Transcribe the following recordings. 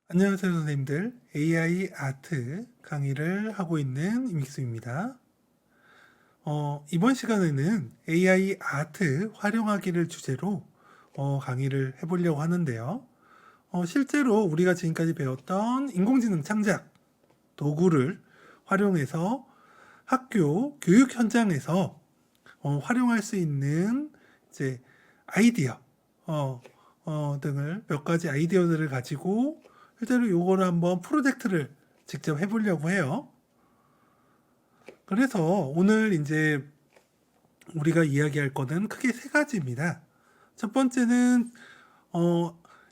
안녕하세요, 선생님들. AI 아트 강의를 하고 있는 이믹스입니다. 이번 시간에는 AI 아트 활용하기를 주제로 강의를 해보려고 하는데요. 실제로 우리가 지금까지 배웠던 인공지능 창작 도구를 활용해서 학교 교육 현장에서 활용할 수 있는 이제 아이디어 등을 몇 가지 아이디어들을 가지고 실제로 요거를 한번 프로젝트를 직접 해보려고 해요. 그래서 오늘 이제 우리가 이야기할 거는 크게 세 가지입니다. 첫 번째는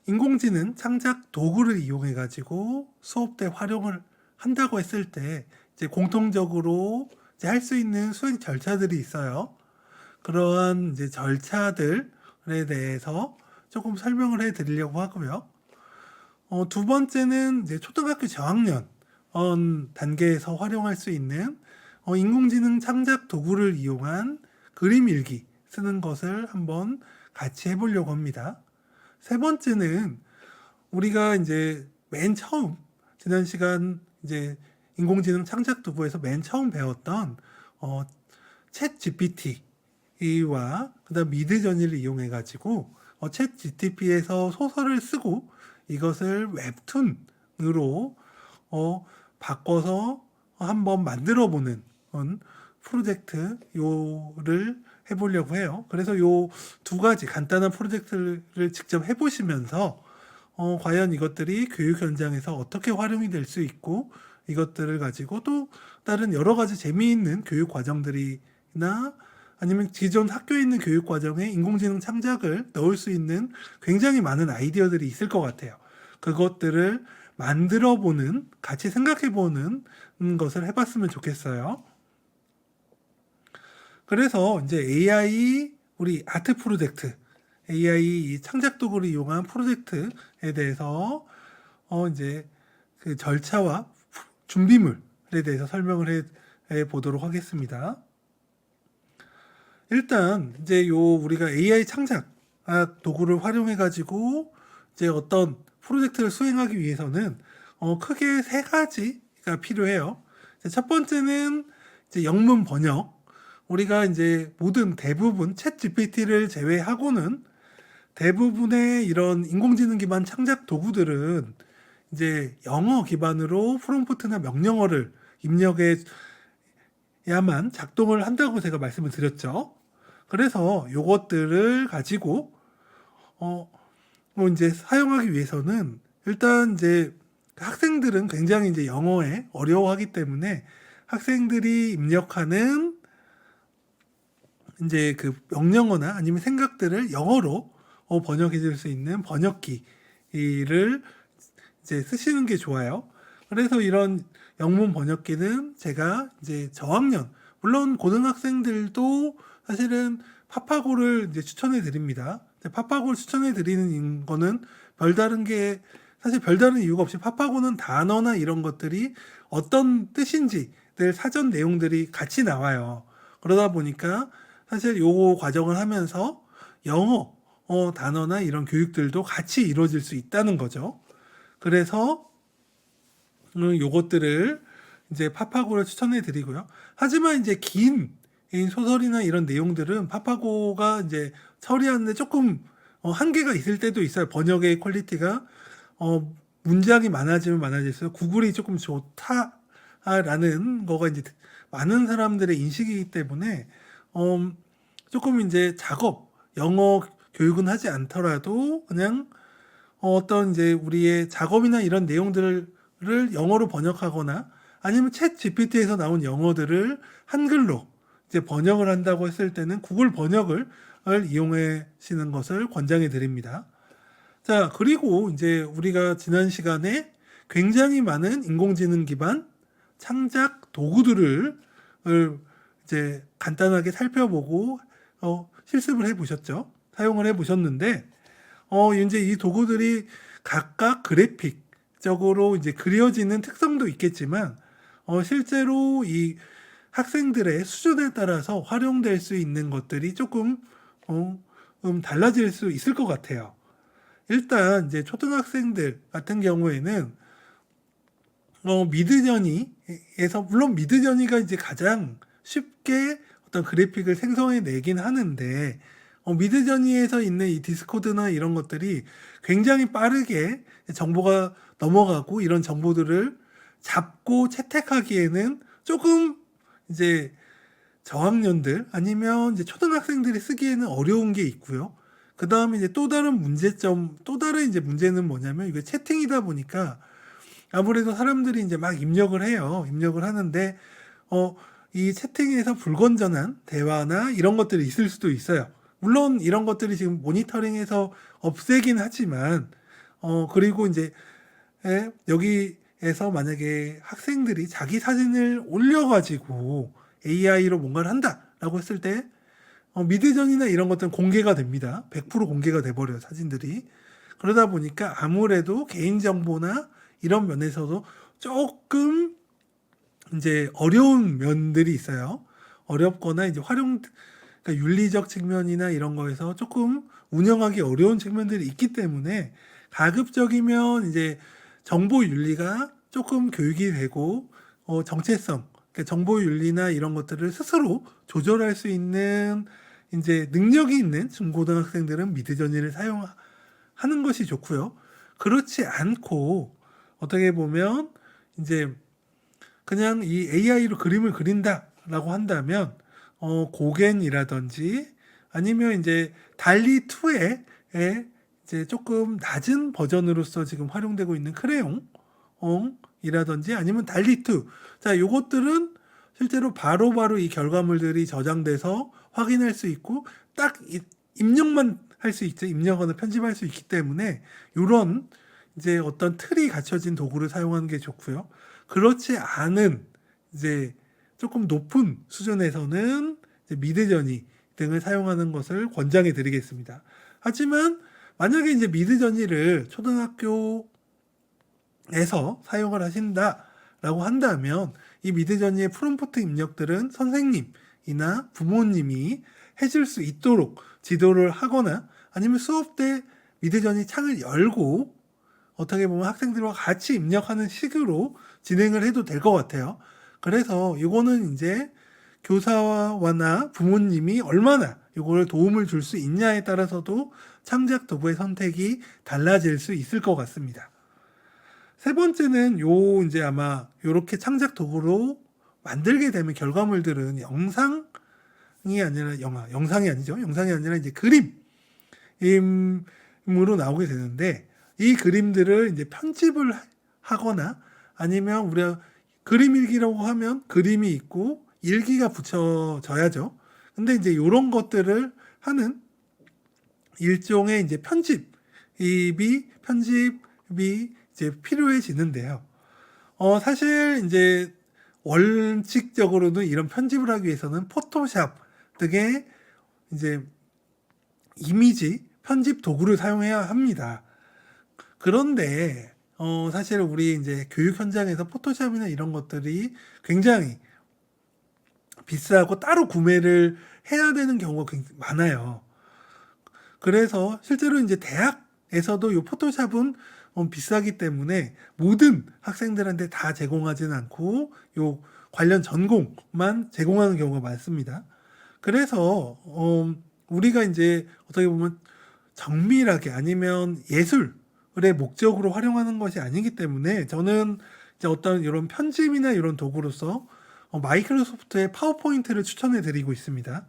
인공지능 창작 도구를 이용해 가지고 수업 때 활용을 한다고 했을 때 이제 공통적으로 이제 할 수 있는 수행 절차들이 있어요. 그러한 이제 절차들에 대해서 조금 설명을 해 드리려고 하고요. 두 번째는 이제 초등학교 저학년 단계에서 활용할 수 있는 인공지능 창작 도구를 이용한 그림 일기 쓰는 것을 한번 같이 해보려고 합니다. 세 번째는 우리가 이제 맨 처음 지난 시간 이제 인공지능 창작 도구에서 맨 처음 배웠던 챗 GPT와 그다음 미드저니를 이용해 가지고 챗 GPT에서 소설을 쓰고 이것을 웹툰으로 바꿔서 한번 만들어 보는 프로젝트 요를 해보려고 해요. 그래서 요 두 가지 간단한 프로젝트를 직접 해보시면서 과연 이것들이 교육 현장에서 어떻게 활용이 될 수 있고 이것들을 가지고 또 다른 여러 가지 재미있는 교육 과정들이나 아니면 기존 학교에 있는 교육 과정에 인공지능 창작을 넣을 수 있는 굉장히 많은 아이디어들이 있을 것 같아요. 그것들을 만들어 보는, 같이 생각해 보는 것을 해봤으면 좋겠어요. 그래서 이제 AI 우리 아트 프로젝트, AI 창작 도구를 이용한 프로젝트에 대해서 이제 그 절차와 준비물에 대해서 설명을 해 보도록 하겠습니다. 일단 이제 요 우리가 AI 창작 도구를 활용해 가지고 이제 어떤 프로젝트를 수행하기 위해서는 크게 세 가지가 필요해요. 첫 번째는 이제 영문 번역. 우리가 이제 모든 대부분 챗 GPT를 제외하고는 대부분의 이런 인공지능 기반 창작 도구들은 이제 영어 기반으로 프롬프트나 명령어를 입력해야만 작동을 한다고 제가 말씀을 드렸죠. 그래서 요것들을 가지고 이제 사용하기 위해서는 일단 이제 학생들은 굉장히 이제 영어에 어려워하기 때문에 학생들이 입력하는 이제 그 명령어나 아니면 생각들을 영어로 번역해 줄 수 있는 번역기를 이제 쓰시는 게 좋아요. 그래서 이런 영문 번역기는 제가 이제 저학년, 물론 고등학생들도 사실은 파파고를 이제 추천해 드립니다. 파파고를 추천해 드리는 거는 별다른 게 사실 별다른 이유가 없이 파파고는 단어나 이런 것들이 어떤 뜻인지들 사전 내용들이 같이 나와요. 그러다 보니까 사실 요 과정을 하면서 영어 단어나 이런 교육들도 같이 이루어질 수 있다는 거죠. 그래서 요것들을 이제 파파고를 추천해 드리고요. 하지만 이제 긴 소설이나 이런 내용들은 파파고가 이제 처리하는데 조금 한계가 있을 때도 있어요. 번역의 퀄리티가 문장이 많아지면 많아질수록 구글이 조금 좋다라는 거가 이제 많은 사람들의 인식이기 때문에 조금 이제 영어 교육은 하지 않더라도 그냥 어떤 이제 우리의 작업이나 이런 내용들을 영어로 번역하거나 아니면 챗 GPT에서 나온 영어들을 한글로 이제 번역을 한다고 했을 때는 구글 번역을 이용하시는 것을 권장해 드립니다. 자, 그리고 이제 우리가 지난 시간에 굉장히 많은 인공지능 기반 창작 도구들을 이제 간단하게 살펴보고 실습을 해 보셨죠? 사용을 해 보셨는데 이제 이 도구들이 각각 그래픽적으로 이제 그려지는 특성도 있겠지만 실제로 이 학생들의 수준에 따라서 활용될 수 있는 것들이 조금 달라질 수 있을 것 같아요. 일단 이제 초등학생들 같은 경우에는 미드저니에서 물론 미드저니가 이제 가장 쉽게 어떤 그래픽을 생성해 내긴 하는데 미드저니에서 있는 이 디스코드나 이런 것들이 굉장히 빠르게 정보가 넘어가고 이런 정보들을 잡고 채택하기에는 조금 이제 저학년들 아니면 이제 초등학생들이 쓰기에는 어려운 게 있고요. 그 다음에 이제 또 다른 문제는 뭐냐면 이게 채팅이다 보니까 아무래도 사람들이 이제 막 입력을 해요. 입력을 하는데, 이 채팅에서 불건전한 대화나 이런 것들이 있을 수도 있어요. 물론 이런 것들이 지금 모니터링해서 없애긴 하지만, 그리고 이제, 여기에서 만약에 학생들이 자기 사진을 올려가지고 AI로 뭔가를 한다라고 했을 때, 미드전이나 이런 것들은 공개가 됩니다. 100% 공개가 돼버려요, 사진들이. 그러다 보니까 아무래도 개인정보나 이런 면에서도 조금 이제 어려운 면들이 있어요. 어렵거나 이제 그러니까 윤리적 측면이나 이런 거에서 조금 운영하기 어려운 측면들이 있기 때문에 가급적이면 이제 정보 윤리가 조금 교육이 되고 정체성, 그러니까 정보 윤리나 이런 것들을 스스로 조절할 수 있는 이제 능력이 있는 중고등학생들은 미드저니를 사용하는 것이 좋고요. 그렇지 않고 어떻게 보면 이제 그냥 이 AI로 그림을 그린다라고 한다면 고겐이라든지 아니면 이제 달리 2의 이제 조금 낮은 버전으로서 지금 활용되고 있는 크레용 이라든지 아니면 달리 2. 자, 요것들은 실제로 바로바로 이 결과물들이 저장돼서 확인할 수 있고 딱 입력만 할 수 있죠. 입력하거나 편집할 수 있기 때문에 이런 이제 어떤 틀이 갖춰진 도구를 사용하는 게 좋고요. 그렇지 않은 이제 조금 높은 수준에서는 이제 미드저니 등을 사용하는 것을 권장해 드리겠습니다. 하지만 만약에 이제 미드저니를 초등학교에서 사용을 하신다라고 한다면 이 미드저니의 프롬프트 입력들은 선생님이나 부모님이 해줄 수 있도록 지도를 하거나 아니면 수업 때 미드저니 창을 열고 어떻게 보면 학생들과 같이 입력하는 식으로 진행을 해도 될 것 같아요. 그래서 이거는 이제 교사와나 부모님이 얼마나 이거를 도움을 줄 수 있냐에 따라서도 창작 도구의 선택이 달라질 수 있을 것 같습니다. 세 번째는 이제 아마 이렇게 창작 도구로 만들게 되면 결과물들은 영상이 아니라 영상이 아니죠. 영상이 아니라 이제 그림으로 나오게 되는데 이 그림들을 이제 편집을 하거나 아니면 우리가 그림 일기라고 하면 그림이 있고 일기가 붙여져야죠. 근데 이제 이런 것들을 하는 일종의 이제 편집이 이제 필요해지는데요. 사실 이제 원칙적으로는 이런 편집을 하기 위해서는 포토샵 등의 이제 이미지 편집 도구를 사용해야 합니다. 그런데 사실 우리 이제 교육 현장에서 포토샵이나 이런 것들이 굉장히 비싸고 따로 구매를 해야 되는 경우가 굉장히 많아요. 그래서 실제로 이제 대학에서도 이 포토샵은 비싸기 때문에 모든 학생들한테 다 제공하지는 않고 요 관련 전공만 제공하는 경우가 많습니다. 그래서 우리가 이제 어떻게 보면 정밀하게 아니면 예술의 목적으로 활용하는 것이 아니기 때문에 저는 이제 어떤 이런 편집이나 이런 도구로서 마이크로소프트의 파워포인트를 추천해 드리고 있습니다.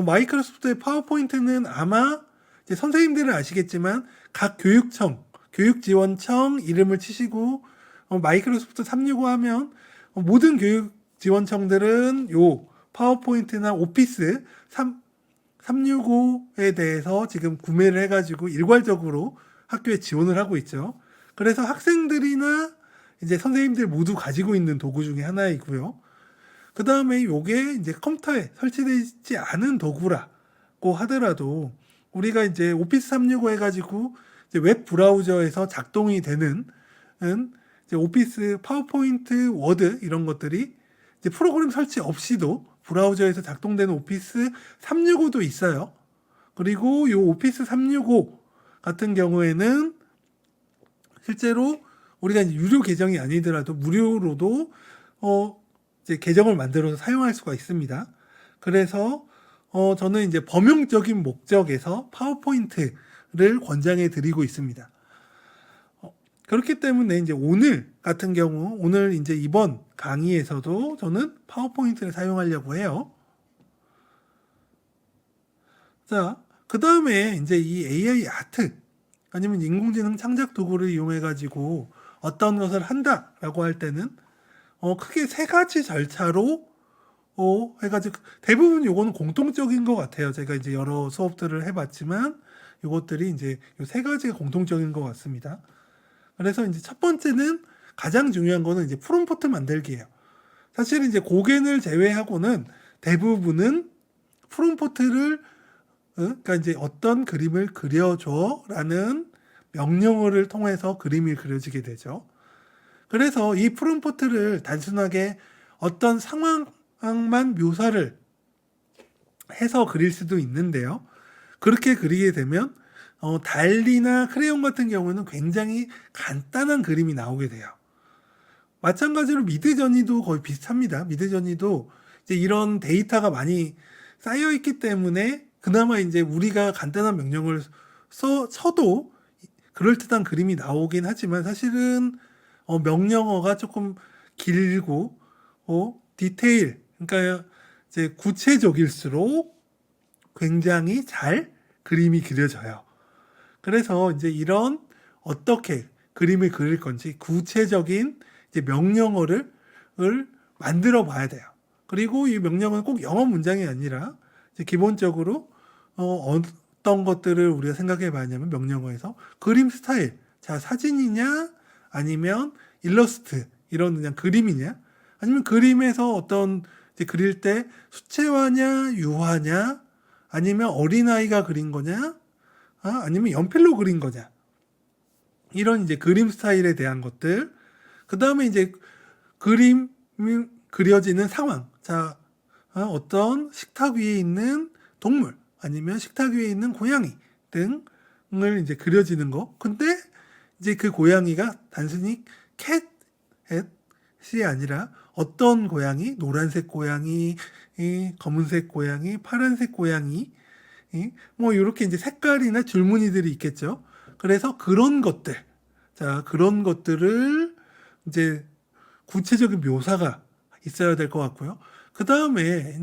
마이크로소프트의 파워포인트는 아마 이제 선생님들은 아시겠지만 각 교육지원청 이름을 치시고 마이크로소프트 365 하면 모든 교육지원청들은 요 파워포인트나 오피스 365에 대해서 지금 구매를 해가지고 일괄적으로 학교에 지원을 하고 있죠. 그래서 학생들이나 이제 선생님들 모두 가지고 있는 도구 중에 하나이고요. 그 다음에 요게 이제 컴퓨터에 설치되지 않은 도구라고 하더라도 우리가 이제 오피스 365 해가지고 이제 웹 브라우저에서 작동이 되는 이제 오피스, 파워포인트, 워드 이런 것들이 이제 프로그램 설치 없이도 브라우저에서 작동되는 오피스 365도 있어요. 그리고 이 오피스 365 같은 경우에는 실제로 우리가 이제 유료 계정이 아니더라도 무료로도 이제 계정을 만들어서 사용할 수가 있습니다. 그래서 저는 이제 범용적인 목적에서 파워포인트를 권장해 드리고 있습니다. 그렇기 때문에 이제 오늘 같은 경우, 오늘 이제 이번 강의에서도 저는 파워포인트를 사용하려고 해요. 자, 그 다음에 이제 이 AI 아트 아니면 인공지능 창작 도구를 이용해 가지고 어떤 것을 한다라고 할 때는 크게 세 가지 절차로 해가지고 대부분 요거는 공통적인 것 같아요. 제가 이제 여러 수업들을 해봤지만 요것들이 이제 요 세 가지가 공통적인 것 같습니다. 그래서 이제 첫 번째는 가장 중요한 거는 이제 프롬프트 만들기예요. 사실 이제 고견을 제외하고는 대부분은 프롬프트를 그러니까 이제 어떤 그림을 그려줘라는 명령어를 통해서 그림이 그려지게 되죠. 그래서 이 프롬프트를 단순하게 어떤 상황만 묘사를 해서 그릴 수도 있는데요. 그렇게 그리게 되면 달리나 크레용 같은 경우는 굉장히 간단한 그림이 나오게 돼요. 마찬가지로 미드저니도 거의 비슷합니다. 미드저니도 이제 이런 데이터가 많이 쌓여 있기 때문에 그나마 이제 우리가 간단한 명령을 써도 그럴듯한 그림이 나오긴 하지만 사실은 명령어가 조금 길고 디테일, 그러니까 이제 구체적일수록 굉장히 잘 그림이 그려져요. 그래서 이제 이런 어떻게 그림을 그릴 건지 구체적인 이제 명령어를 만들어 봐야 돼요. 그리고 이 명령어는 꼭 영어 문장이 아니라 이제 기본적으로 어떤 것들을 우리가 생각해 봐야냐면 명령어에서 그림 스타일, 자 사진이냐 아니면 일러스트 이런 그냥 그림이냐 아니면 그림에서 어떤 이제 그릴 때 수채화냐 유화냐 아니면 어린아이가 그린 거냐 아니면 연필로 그린 거냐 이런 이제 그림 스타일에 대한 것들 그 다음에 이제 그림이 그려지는 상황 자 어떤 식탁 위에 있는 동물 아니면 식탁 위에 있는 고양이 등을 이제 그려지는 거 근데 이제 그 고양이가 단순히 캣이 아니라 어떤 고양이 노란색 고양이 검은색 고양이 파란색 고양이 뭐 이렇게 이제 색깔이나 줄무늬들이 있겠죠. 그래서 그런 것들, 자 그런 것들을 이제 구체적인 묘사가 있어야 될 것 같고요. 그 다음에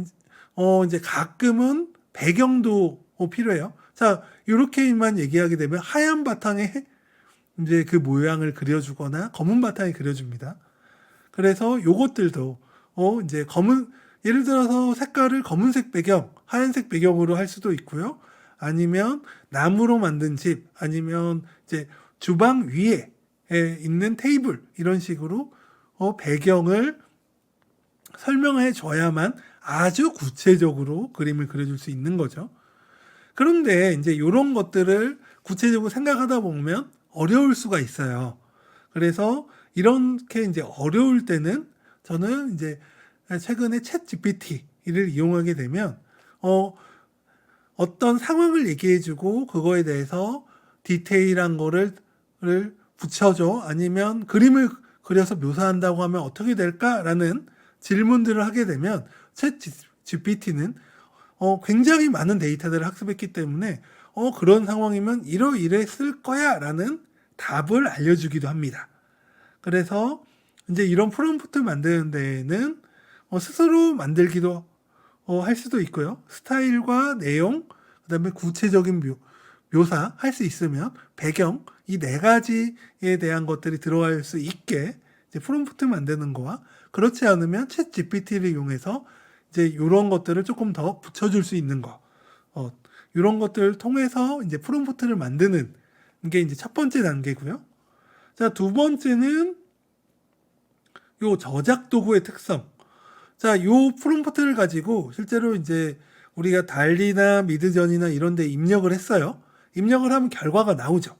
이제 가끔은 배경도 필요해요. 자 이렇게만 얘기하게 되면 하얀 바탕에 이제 그 모양을 그려주거나 검은 바탕에 그려줍니다. 그래서 요것들도 이제 예를 들어서 색깔을 검은색 배경, 하얀색 배경으로 할 수도 있고요. 아니면 나무로 만든 집, 아니면 이제 주방 위에 있는 테이블 이런 식으로 배경을 설명해 줘야만 아주 구체적으로 그림을 그려줄 수 있는 거죠. 그런데 이제 이런 것들을 구체적으로 생각하다 보면 어려울 수가 있어요. 그래서 이렇게 이제 어려울 때는 저는 이제 최근에 챗 GPT를 이용하게 되면 어떤 상황을 얘기해주고 그거에 대해서 디테일한 거를 붙여줘 아니면 그림을 그려서 묘사한다고 하면 어떻게 될까라는 질문들을 하게 되면 챗 GPT는 굉장히 많은 데이터들을 학습했기 때문에 그런 상황이면 이러이랬을 거야 라는 답을 알려주기도 합니다. 그래서 이제 이런 프롬프트 만드는 데에는 스스로 만들기도 할 수도 있고요. 스타일과 내용, 그 다음에 구체적인 묘사 할 수 있으면 배경 이 네 가지에 대한 것들이 들어갈 수 있게 이제 프롬프트 만드는 거와 그렇지 않으면 챗 GPT를 이용해서 이제 이런 것들을 조금 더 붙여줄 수 있는 거 이런 것들을 통해서 이제 프롬프트를 만드는 게 이제 첫 번째 단계고요. 자, 두 번째는 요 저작 도구의 특성. 자, 요 프롬프트를 가지고 실제로 이제 우리가 달리나 미드전이나 이런 데 입력을 했어요. 입력을 하면 결과가 나오죠.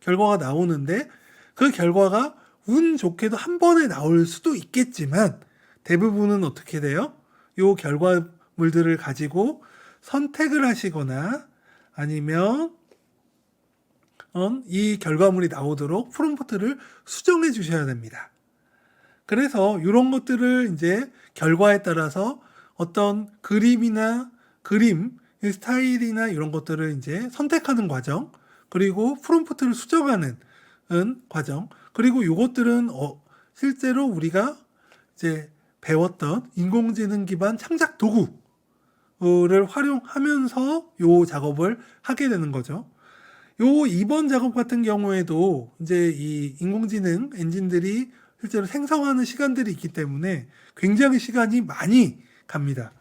결과가 나오는데 그 결과가 운 좋게도 한 번에 나올 수도 있겠지만 대부분은 어떻게 돼요? 요 결과물들을 가지고 선택을 하시거나 아니면 이 결과물이 나오도록 프롬프트를 수정해 주셔야 됩니다. 그래서 이런 것들을 이제 결과에 따라서 어떤 그림이나 그림 스타일이나 이런 것들을 이제 선택하는 과정, 그리고 프롬프트를 수정하는 과정, 그리고 이것들은 실제로 우리가 이제 배웠던 인공지능 기반 창작 도구를 활용하면서 요 작업을 하게 되는 거죠. 요 2번 작업 같은 경우에도 이제 이 인공지능 엔진들이 실제로 생성하는 시간들이 있기 때문에 굉장히 시간이 많이 갑니다.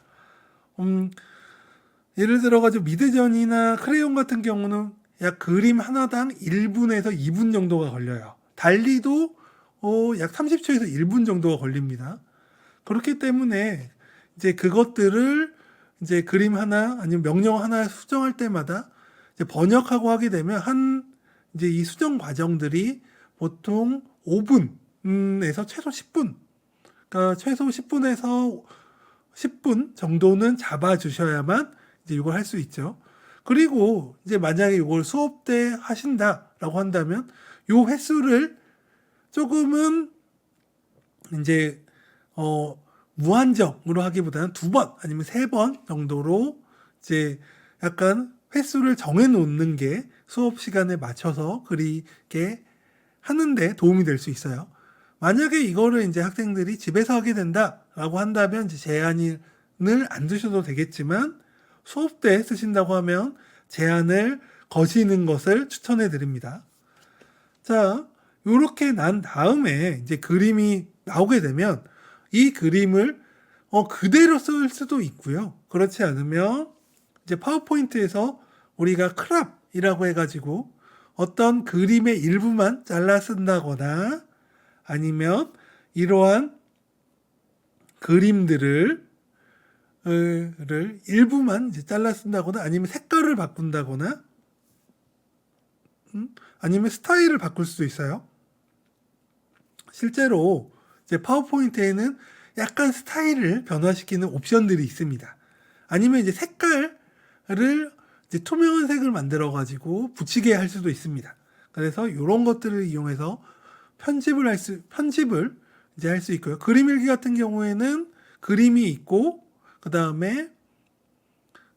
예를 들어가지고 미드전이나 크레용 같은 경우는 약 그림 하나당 1분에서 2분 정도가 걸려요. 달리도 약 30초에서 1분 정도가 걸립니다. 그렇기 때문에 이제 그것들을 이제 그림 하나 아니면 명령 하나 수정할 때마다 이제 번역하고 하게 되면 이제 이 수정 과정들이 보통 5분에서 최소 10분, 그러니까 최소 10분에서 10분 정도는 잡아주셔야만 이제 이걸 할 수 있죠. 그리고 이제 만약에 이걸 수업 때 하신다라고 한다면 요 횟수를 조금은 이제 무한정으로 하기보다는 2번 아니면 3번 정도로 이제 약간 횟수를 정해 놓는 게 수업 시간에 맞춰서 그리게 하는데 도움이 될 수 있어요. 만약에 이거를 이제 학생들이 집에서 하게 된다라고 한다면 이제 제한을 안 두셔도 되겠지만 수업 때 쓰신다고 하면 제한을 거시는 것을 추천해 드립니다. 자, 요렇게 난 다음에 이제 그림이 나오게 되면 이 그림을 그대로 쓸 수도 있고요. 그렇지 않으면 이제 파워포인트에서 우리가 크랍이라고 해가지고 어떤 그림의 일부만 잘라 쓴다거나 아니면 이러한 그림들을 일부만 이제 잘라 쓴다거나 아니면 색깔을 바꾼다거나 아니면 스타일을 바꿀 수도 있어요. 실제로 이제 파워포인트에는 약간 스타일을 변화시키는 옵션들이 있습니다. 아니면 이제 색깔을 이제 투명한 색을 만들어 가지고 붙이게 할 수도 있습니다. 그래서 이런 것들을 이용해서 편집을 이제 할 수 있고요. 그림 일기 같은 경우에는 그림이 있고 그 다음에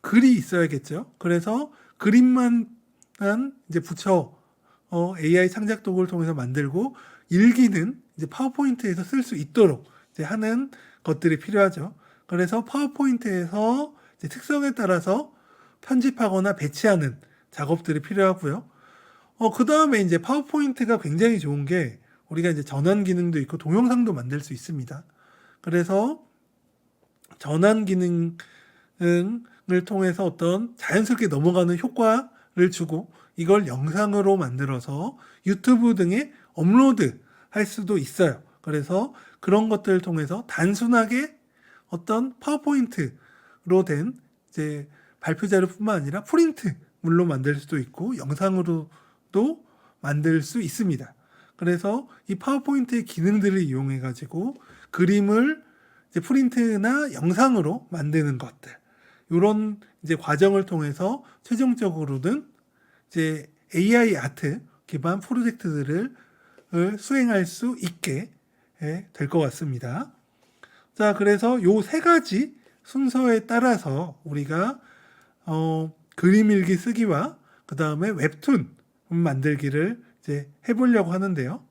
글이 있어야겠죠. 그래서 그림만 이제 붙여 AI 창작 도구를 통해서 만들고 일기는 이제 파워포인트에서 쓸 수 있도록 이제 하는 것들이 필요하죠. 그래서 파워포인트에서 이제 특성에 따라서 편집하거나 배치하는 작업들이 필요하고요. 그 다음에 이제 파워포인트가 굉장히 좋은 게 우리가 이제 전환 기능도 있고 동영상도 만들 수 있습니다. 그래서 전환 기능을 통해서 어떤 자연스럽게 넘어가는 효과를 주고 이걸 영상으로 만들어서 유튜브 등에 업로드 할 수도 있어요. 그래서 그런 것들을 통해서 단순하게 어떤 파워포인트로 된 이제 발표 자료뿐만 아니라 프린트물로 만들 수도 있고 영상으로도 만들 수 있습니다. 그래서 이 파워포인트의 기능들을 이용해 가지고 그림을 이제 프린트나 영상으로 만드는 것들, 이런 이제 과정을 통해서 최종적으로는 이제 AI 아트 기반 프로젝트들을 수행할 수 있게 될 것 같습니다. 자, 그래서 요 세 가지 순서에 따라서 우리가 그림 일기 쓰기와 그 다음에 웹툰 만들기를 이제 해보려고 하는데요.